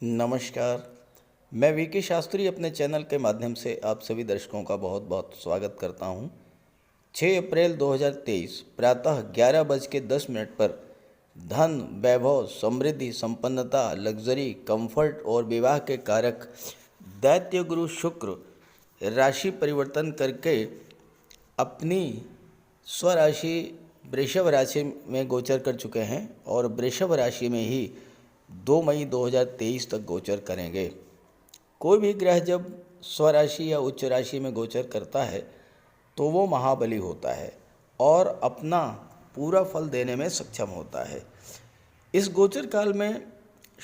नमस्कार। मैं वीके शास्त्री अपने चैनल के माध्यम से आप सभी दर्शकों का बहुत बहुत स्वागत करता हूं। 6 अप्रैल 2023 प्रातः 11:10 पर धन, वैभव, समृद्धि, संपन्नता, लग्जरी, कंफर्ट और विवाह के कारक दैत्य गुरु शुक्र राशि परिवर्तन करके अपनी स्वराशि वृषभ राशि में गोचर कर चुके हैं और वृषभ राशि में ही 2 मई 2023 तक गोचर करेंगे। कोई भी ग्रह जब स्वराशि या उच्च राशि में गोचर करता है तो वो महाबली होता है और अपना पूरा फल देने में सक्षम होता है। इस गोचर काल में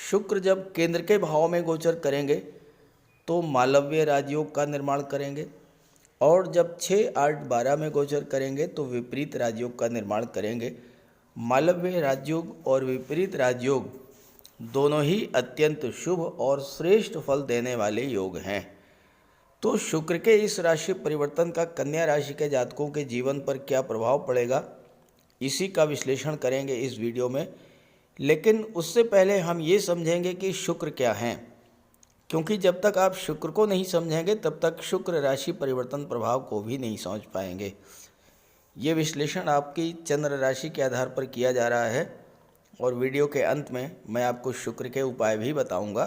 शुक्र जब केंद्र के भाव में गोचर करेंगे तो मालव्य राजयोग का निर्माण करेंगे और जब 6, 8, 12 में गोचर करेंगे तो विपरीत राजयोग का निर्माण करेंगे। मालव्य राजयोग और विपरीत राजयोग दोनों ही अत्यंत शुभ और श्रेष्ठ फल देने वाले योग हैं। तो शुक्र के इस राशि परिवर्तन का कन्या राशि के जातकों के जीवन पर क्या प्रभाव पड़ेगा, इसी का विश्लेषण करेंगे इस वीडियो में। लेकिन उससे पहले हम ये समझेंगे कि शुक्र क्या हैं, क्योंकि जब तक आप शुक्र को नहीं समझेंगे तब तक शुक्र राशि परिवर्तन प्रभाव को भी नहीं समझ पाएंगे। ये विश्लेषण आपकी चंद्र राशि के आधार पर किया जा रहा है और वीडियो के अंत में मैं आपको शुक्र के उपाय भी बताऊंगा।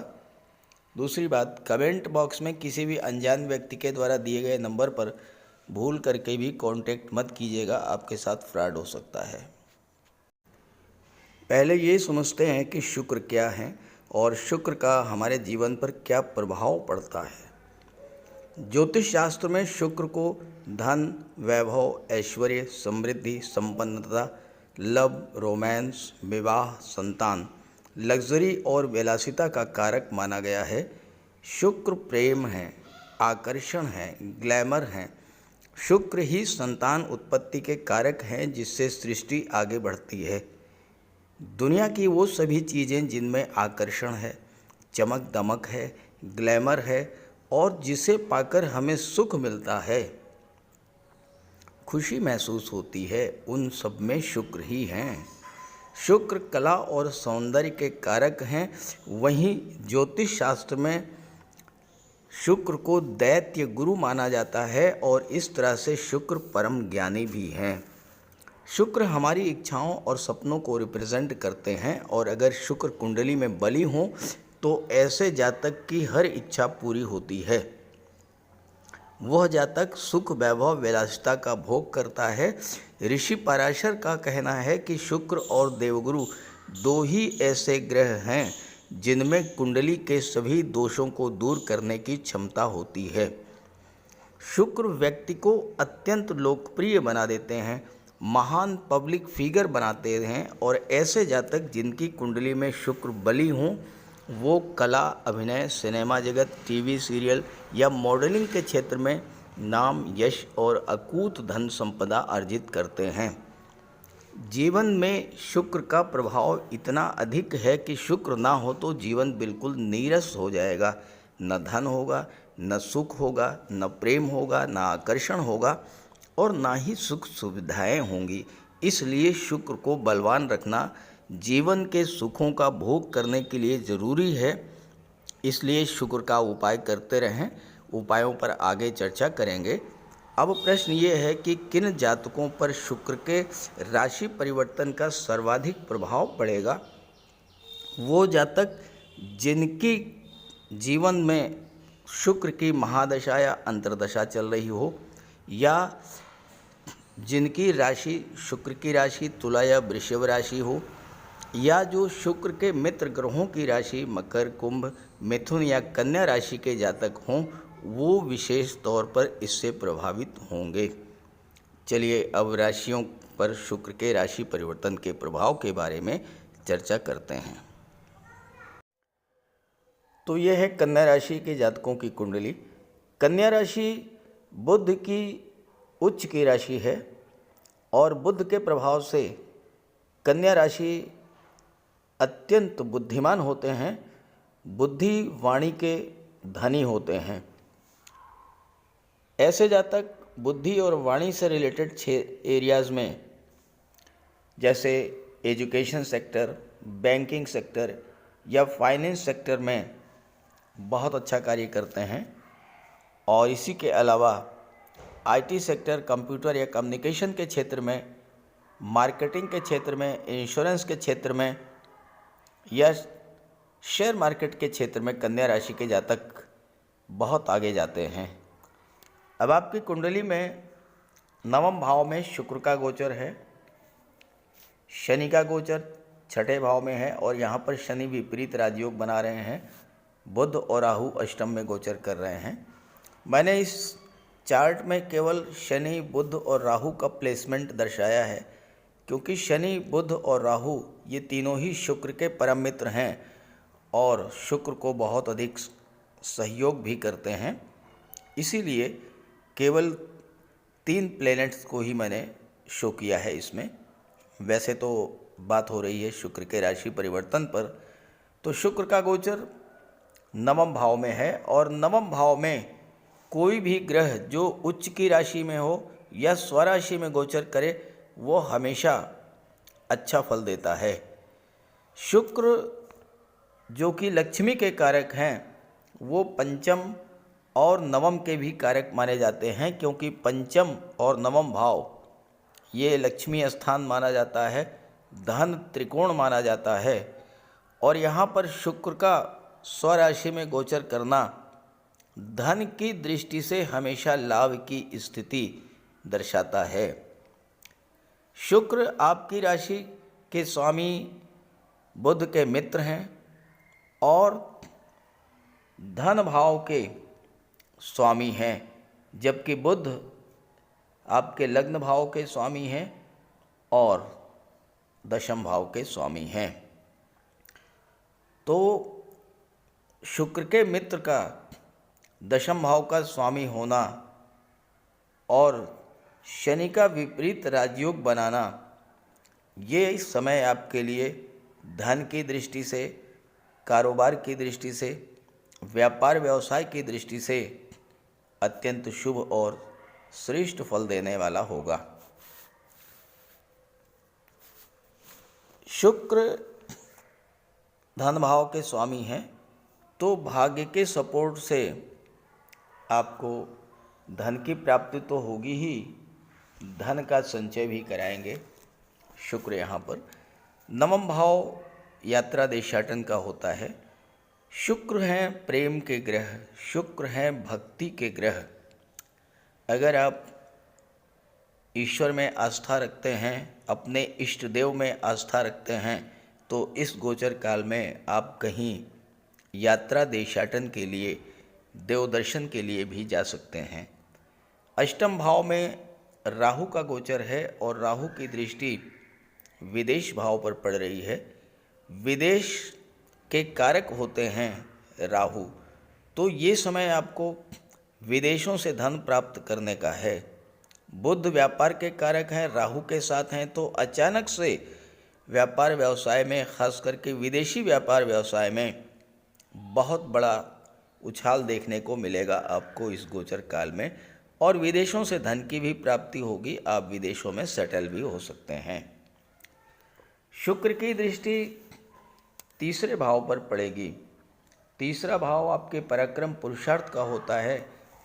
दूसरी बात, कमेंट बॉक्स में किसी भी अनजान व्यक्ति के द्वारा दिए गए नंबर पर भूल करके भी कांटेक्ट मत कीजिएगा, आपके साथ फ्रॉड हो सकता है। पहले ये समझते हैं कि शुक्र क्या है और शुक्र का हमारे जीवन पर क्या प्रभाव पड़ता है। ज्योतिष शास्त्र में शुक्र को धन, वैभव, ऐश्वर्य, समृद्धि, संपन्नता, लव, रोमांस, विवाह, संतान, लग्जरी और विलासिता का कारक माना गया है। शुक्र प्रेम है, आकर्षण है, ग्लैमर है। शुक्र ही संतान उत्पत्ति के कारक हैं जिससे सृष्टि आगे बढ़ती है। दुनिया की वो सभी चीज़ें जिनमें आकर्षण है, चमक दमक है, ग्लैमर है और जिसे पाकर हमें सुख मिलता है, खुशी महसूस होती है, उन सब में शुक्र ही हैं। शुक्र कला और सौंदर्य के कारक हैं। वहीं ज्योतिष शास्त्र में शुक्र को दैत्य गुरु माना जाता है और इस तरह से शुक्र परम ज्ञानी भी हैं। शुक्र हमारी इच्छाओं और सपनों को रिप्रेजेंट करते हैं और अगर शुक्र कुंडली में बली हो तो ऐसे जातक की हर इच्छा पूरी होती है। वह जातक सुख, वैभव, विलासिता का भोग करता है। ऋषि पराशर का कहना है कि शुक्र और देवगुरु दो ही ऐसे ग्रह हैं जिनमें कुंडली के सभी दोषों को दूर करने की क्षमता होती है। शुक्र व्यक्ति को अत्यंत लोकप्रिय बना देते हैं, महान पब्लिक फिगर बनाते हैं और ऐसे जातक जिनकी कुंडली में शुक्र बली हों वो कला, अभिनय, सिनेमा जगत, टीवी सीरियल या मॉडलिंग के क्षेत्र में नाम, यश और अकूत धन संपदा अर्जित करते हैं। जीवन में शुक्र का प्रभाव इतना अधिक है कि शुक्र ना हो तो जीवन बिल्कुल नीरस हो जाएगा। न धन होगा, न सुख होगा, न प्रेम होगा, न आकर्षण होगा और ना ही सुख सुविधाएं होंगी। इसलिए शुक्र को बलवान रखना जीवन के सुखों का भोग करने के लिए ज़रूरी है। इसलिए शुक्र का उपाय करते रहें। उपायों पर आगे चर्चा करेंगे। अब प्रश्न ये है कि किन जातकों पर शुक्र के राशि परिवर्तन का सर्वाधिक प्रभाव पड़ेगा। वो जातक जिनकी जीवन में शुक्र की महादशा या अंतर्दशा चल रही हो या जिनकी राशि शुक्र की राशि तुला या वृषभ राशि हो या जो शुक्र के मित्र ग्रहों की राशि मकर, कुंभ, मिथुन या कन्या राशि के जातक हों, वो विशेष तौर पर इससे प्रभावित होंगे। चलिए अब राशियों पर शुक्र के राशि परिवर्तन के प्रभाव के बारे में चर्चा करते हैं। तो यह है कन्या राशि के जातकों की कुंडली। कन्या राशि बुध की उच्च की राशि है और बुध के प्रभाव से कन्या राशि अत्यंत बुद्धिमान होते हैं, बुद्धि वाणी के धनी होते हैं। ऐसे जातक बुद्धि और वाणी से रिलेटेड 6 एरियाज़ में जैसे एजुकेशन सेक्टर, बैंकिंग सेक्टर या फाइनेंस सेक्टर में बहुत अच्छा कार्य करते हैं। और इसी के अलावा आईटी सेक्टर, कंप्यूटर या कम्युनिकेशन के क्षेत्र में, मार्केटिंग के क्षेत्र में, इंश्योरेंस के क्षेत्र में या शेयर मार्केट के क्षेत्र में कन्या राशि के जातक बहुत आगे जाते हैं। अब आपकी कुंडली में नवम भाव में शुक्र का गोचर है, शनि का गोचर छठे भाव में है और यहाँ पर शनि विपरीत राजयोग बना रहे हैं, बुध और राहु अष्टम में गोचर कर रहे हैं। मैंने इस चार्ट में केवल शनि, बुध और राहु का प्लेसमेंट दर्शाया है, क्योंकि शनि, बुध और राहु ये तीनों ही शुक्र के परम मित्र हैं और शुक्र को बहुत अधिक सहयोग भी करते हैं। इसीलिए केवल 3 प्लैनेट्स को ही मैंने शो किया है इसमें। वैसे तो बात हो रही है शुक्र के राशि परिवर्तन पर, तो शुक्र का गोचर नवम भाव में है और नवम भाव में कोई भी ग्रह जो उच्च की राशि में हो या स्वराशि में गोचर करे वो हमेशा अच्छा फल देता है। शुक्र जो कि लक्ष्मी के कारक हैं वो पंचम और नवम के भी कारक माने जाते हैं, क्योंकि पंचम और नवम भाव ये लक्ष्मी स्थान माना जाता है, धन त्रिकोण माना जाता है। और यहाँ पर शुक्र का स्वराशि में गोचर करना धन की दृष्टि से हमेशा लाभ की स्थिति दर्शाता है। शुक्र आपकी राशि के स्वामी बुध के मित्र हैं और धन भाव के स्वामी हैं, जबकि बुध आपके लग्न भाव के स्वामी हैं और दशम भाव के स्वामी हैं। तो शुक्र के मित्र का दशम भाव का स्वामी होना और शनि का विपरीत राजयोग बनाना, ये इस समय आपके लिए धन की दृष्टि से, कारोबार की दृष्टि से, व्यापार व्यवसाय की दृष्टि से अत्यंत शुभ और श्रेष्ठ फल देने वाला होगा। शुक्र धन भाव के स्वामी हैं, तो भाग्य के सपोर्ट से आपको धन की प्राप्ति तो होगी ही, धन का संचय भी कराएंगे। शुक्र यहाँ पर नवम भाव यात्रा देशाटन का होता है। शुक्र हैं प्रेम के ग्रह, शुक्र हैं भक्ति के ग्रह। अगर आप ईश्वर में आस्था रखते हैं, अपने इष्ट देव में आस्था रखते हैं, तो इस गोचर काल में आप कहीं यात्रा देशाटन के लिए, देव दर्शन के लिए भी जा सकते हैं। अष्टम भाव में राहु का गोचर है और राहु की दृष्टि विदेश भाव पर पड़ रही है। विदेश के कारक होते हैं राहु, तो ये समय आपको विदेशों से धन प्राप्त करने का है। बुध व्यापार के कारक हैं, राहु के साथ हैं, तो अचानक से व्यापार व्यवसाय में, खास करके विदेशी व्यापार व्यवसाय में बहुत बड़ा उछाल देखने को मिलेगा आपको इस गोचर काल में, और विदेशों से धन की भी प्राप्ति होगी। आप विदेशों में सेटल भी हो सकते हैं। शुक्र की दृष्टि तीसरे भाव पर पड़ेगी। तीसरा भाव आपके पराक्रम पुरुषार्थ का होता है,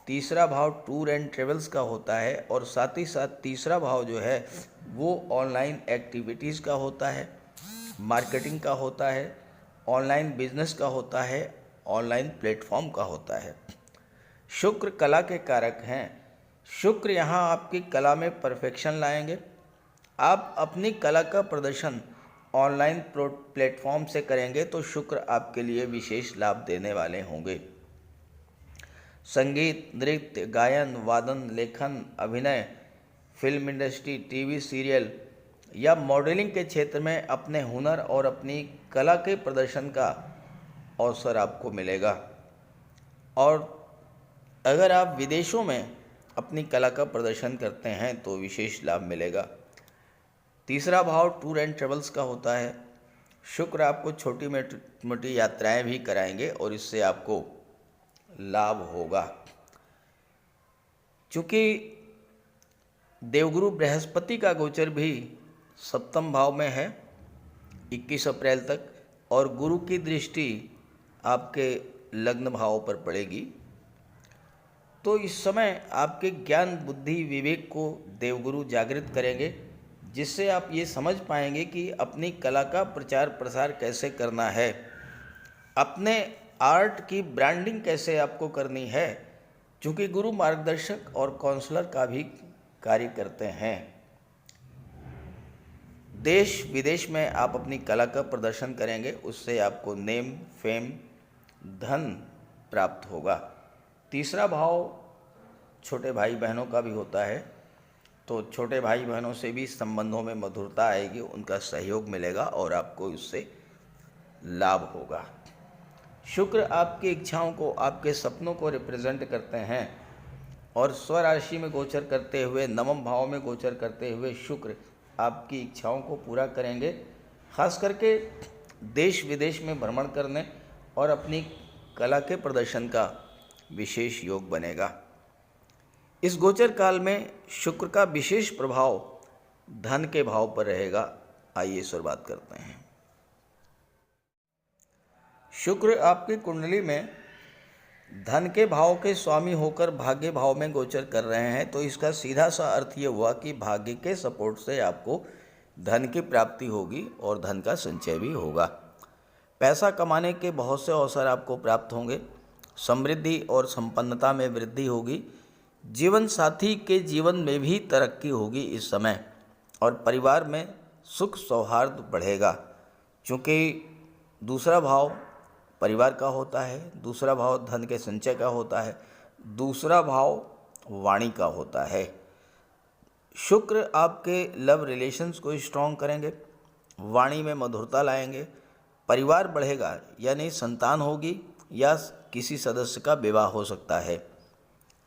तीसरा भाव टूर एंड ट्रेवल्स का होता है और साथ ही साथ तीसरा भाव जो है वो ऑनलाइन एक्टिविटीज़ का होता है, मार्केटिंग का होता है, ऑनलाइन बिजनेस का होता है, ऑनलाइन प्लेटफॉर्म का होता है। शुक्र कला के कारक हैं। शुक्र यहाँ आपकी कला में परफेक्शन लाएंगे। आप अपनी कला का प्रदर्शन ऑनलाइन प्लेटफॉर्म से करेंगे तो शुक्र आपके लिए विशेष लाभ देने वाले होंगे। संगीत, नृत्य, गायन, वादन, लेखन, अभिनय, फिल्म इंडस्ट्री, टीवी सीरियल या मॉडलिंग के क्षेत्र में अपने हुनर और अपनी कला के प्रदर्शन का अवसर आपको मिलेगा। और अगर आप विदेशों में अपनी कला का प्रदर्शन करते हैं तो विशेष लाभ मिलेगा। तीसरा भाव टूर एंड ट्रेवल्स का होता है। शुक्र आपको छोटी मोटी यात्राएं भी कराएंगे और इससे आपको लाभ होगा। चूँकि देवगुरु बृहस्पति का गोचर भी सप्तम भाव में है 21 अप्रैल तक, और गुरु की दृष्टि आपके लग्न भाव पर पड़ेगी। तो इस समय आपके ज्ञान बुद्धि विवेक को देवगुरु जागृत करेंगे, जिससे आप ये समझ पाएंगे कि अपनी कला का प्रचार प्रसार कैसे करना है, अपने आर्ट की ब्रांडिंग कैसे आपको करनी है, क्योंकि गुरु मार्गदर्शक और काउंसलर का भी कार्य करते हैं। देश विदेश में आप अपनी कला का प्रदर्शन करेंगे, उससे आपको नेम फेम धन प्राप्त होगा। तीसरा भाव छोटे भाई बहनों का भी होता है, तो छोटे भाई बहनों से भी संबंधों में मधुरता आएगी, उनका सहयोग मिलेगा और आपको उससे लाभ होगा। शुक्र आपकी इच्छाओं को, आपके सपनों को रिप्रेजेंट करते हैं और स्वराशि में गोचर करते हुए, नवम भाव में गोचर करते हुए शुक्र आपकी इच्छाओं को पूरा करेंगे। खास करके देश विदेश में भ्रमण करने और अपनी कला के प्रदर्शन का विशेष योग बनेगा। इस गोचर काल में शुक्र का विशेष प्रभाव धन के भाव पर रहेगा। आइए शुरुआत करते हैं। शुक्र आपकी कुंडली में धन के भाव के स्वामी होकर भाग्य भाव में गोचर कर रहे हैं, तो इसका सीधा सा अर्थ ये हुआ कि भाग्य के सपोर्ट से आपको धन की प्राप्ति होगी और धन का संचय भी होगा। पैसा कमाने के बहुत से अवसर आपको प्राप्त होंगे, समृद्धि और संपन्नता में वृद्धि होगी, जीवन साथी के जीवन में भी तरक्की होगी इस समय, और परिवार में सुख सौहार्द बढ़ेगा, क्योंकि दूसरा भाव परिवार का होता है, दूसरा भाव धन के संचय का होता है, दूसरा भाव वाणी का होता है। शुक्र आपके लव रिलेशंस को स्ट्रॉन्ग करेंगे, वाणी में मधुरता लाएंगे, परिवार बढ़ेगा, यानी संतान होगी या किसी सदस्य का विवाह हो सकता है।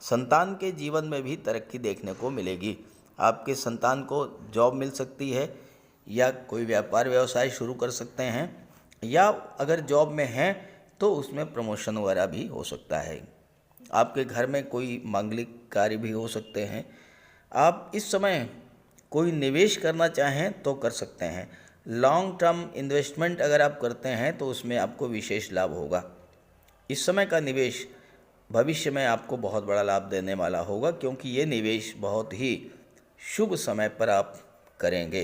संतान के जीवन में भी तरक्की देखने को मिलेगी। आपके संतान को जॉब मिल सकती है या कोई व्यापार व्यवसाय शुरू कर सकते हैं, या अगर जॉब में हैं तो उसमें प्रमोशन वगैरह भी हो सकता है। आपके घर में कोई मांगलिक कार्य भी हो सकते हैं। आप इस समय कोई निवेश करना चाहें तो कर सकते हैं। लॉन्ग टर्म इन्वेस्टमेंट अगर आप करते हैं तो उसमें आपको विशेष लाभ होगा। इस समय का निवेश भविष्य में आपको बहुत बड़ा लाभ देने वाला होगा, क्योंकि ये निवेश बहुत ही शुभ समय पर आप करेंगे।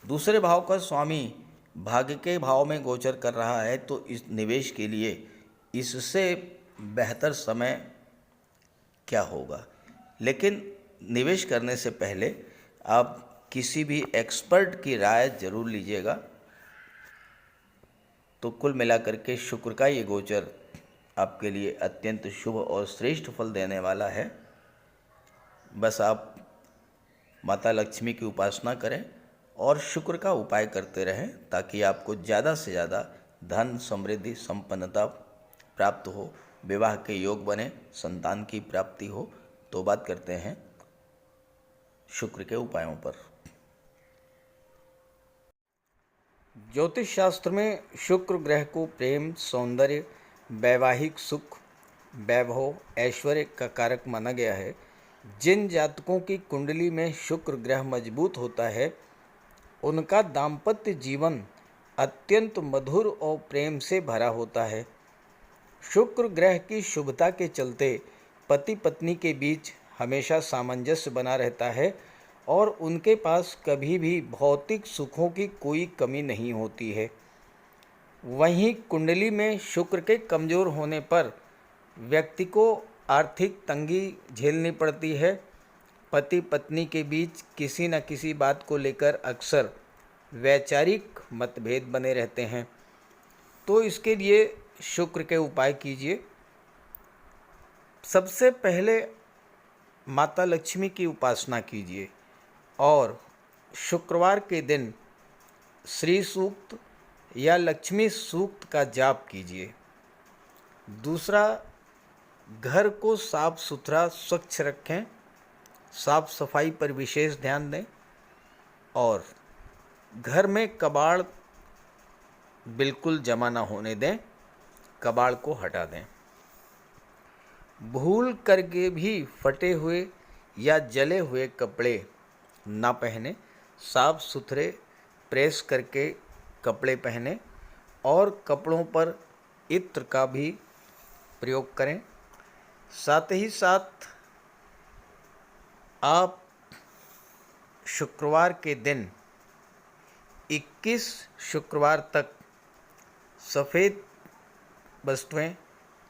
दूसरे भाव का स्वामी भाग्य के भाव में गोचर कर रहा है, तो इस निवेश के लिए इससे बेहतर समय क्या होगा। लेकिन निवेश करने से पहले आप किसी भी एक्सपर्ट की राय जरूर लीजिएगा। तो कुल मिलाकर के शुक्र का ये गोचर आपके लिए अत्यंत शुभ और श्रेष्ठ फल देने वाला है। बस आप माता लक्ष्मी की उपासना करें और शुक्र का उपाय करते रहें, ताकि आपको ज़्यादा से ज़्यादा धन समृद्धि संपन्नता प्राप्त हो, विवाह के योग बने, संतान की प्राप्ति हो। तो बात करते हैं शुक्र के उपायों पर। ज्योतिष शास्त्र में शुक्र ग्रह को प्रेम, सौंदर्य, वैवाहिक सुख, वैभव, ऐश्वर्य का कारक माना गया है। जिन जातकों की कुंडली में शुक्र ग्रह मजबूत होता है, उनका दाम्पत्य जीवन अत्यंत मधुर और प्रेम से भरा होता है। शुक्र ग्रह की शुभता के चलते पति पत्नी के बीच हमेशा सामंजस्य बना रहता है और उनके पास कभी भी भौतिक सुखों की कोई कमी नहीं होती है। वहीं कुंडली में शुक्र के कमज़ोर होने पर व्यक्ति को आर्थिक तंगी झेलनी पड़ती है। पति पत्नी के बीच किसी न किसी बात को लेकर अक्सर वैचारिक मतभेद बने रहते हैं। तो इसके लिए शुक्र के उपाय कीजिए। सबसे पहले माता लक्ष्मी की उपासना कीजिए और शुक्रवार के दिन श्री सूक्त या लक्ष्मी सूक्त का जाप कीजिए। दूसरा, घर को साफ सुथरा स्वच्छ रखें, साफ सफाई पर विशेष ध्यान दें और घर में कबाड़ बिल्कुल जमा ना होने दें, कबाड़ को हटा दें। भूल करके भी फटे हुए या जले हुए कपड़े ना पहने, साफ सुथरे प्रेस करके कपड़े पहने और कपड़ों पर इत्र का भी प्रयोग करें। साथ ही साथ आप शुक्रवार के दिन 21 शुक्रवार तक सफ़ेद वस्तुएं,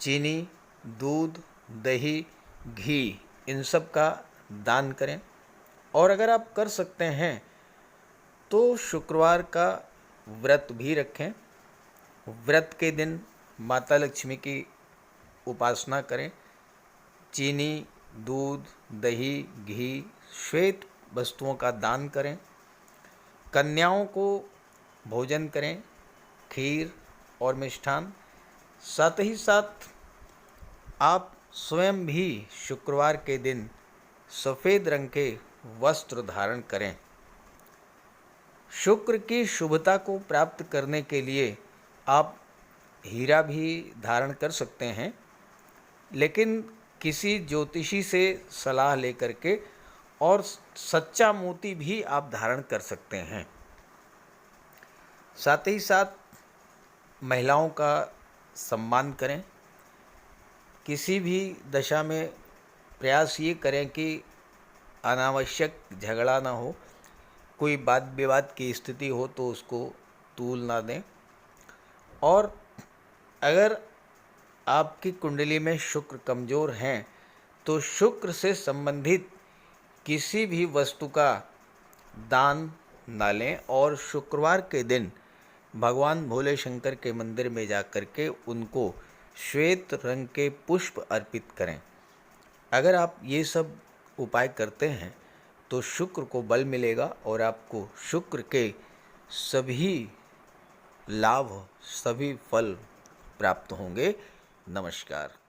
चीनी, दूध, दही, घी, इन सब का दान करें। और अगर आप कर सकते हैं तो शुक्रवार का व्रत भी रखें। व्रत के दिन माता लक्ष्मी की उपासना करें। चीनी, दूध, दही, घी, श्वेत वस्तुओं का दान करें। कन्याओं को भोजन करें, खीर और मिष्ठान। साथ ही साथ आप स्वयं भी शुक्रवार के दिन सफ़ेद रंग के वस्त्र धारण करें। शुक्र की शुभता को प्राप्त करने के लिए आप हीरा भी धारण कर सकते हैं, लेकिन किसी ज्योतिषी से सलाह लेकर के, और सच्चा मोती भी आप धारण कर सकते हैं। साथ ही साथ महिलाओं का सम्मान करें। किसी भी दशा में प्रयास ये करें कि अनावश्यक झगड़ा ना हो, कोई वाद विवाद की स्थिति हो तो उसको तूल ना दें। और अगर आपकी कुंडली में शुक्र कमज़ोर हैं तो शुक्र से संबंधित किसी भी वस्तु का दान ना लें, और शुक्रवार के दिन भगवान भोले शंकर के मंदिर में जाकर के उनको श्वेत रंग के पुष्प अर्पित करें। अगर आप ये सब उपाय करते हैं तो शुक्र को बल मिलेगा और आपको शुक्र के सभी लाभ, सभी फल प्राप्त होंगे। नमस्कार।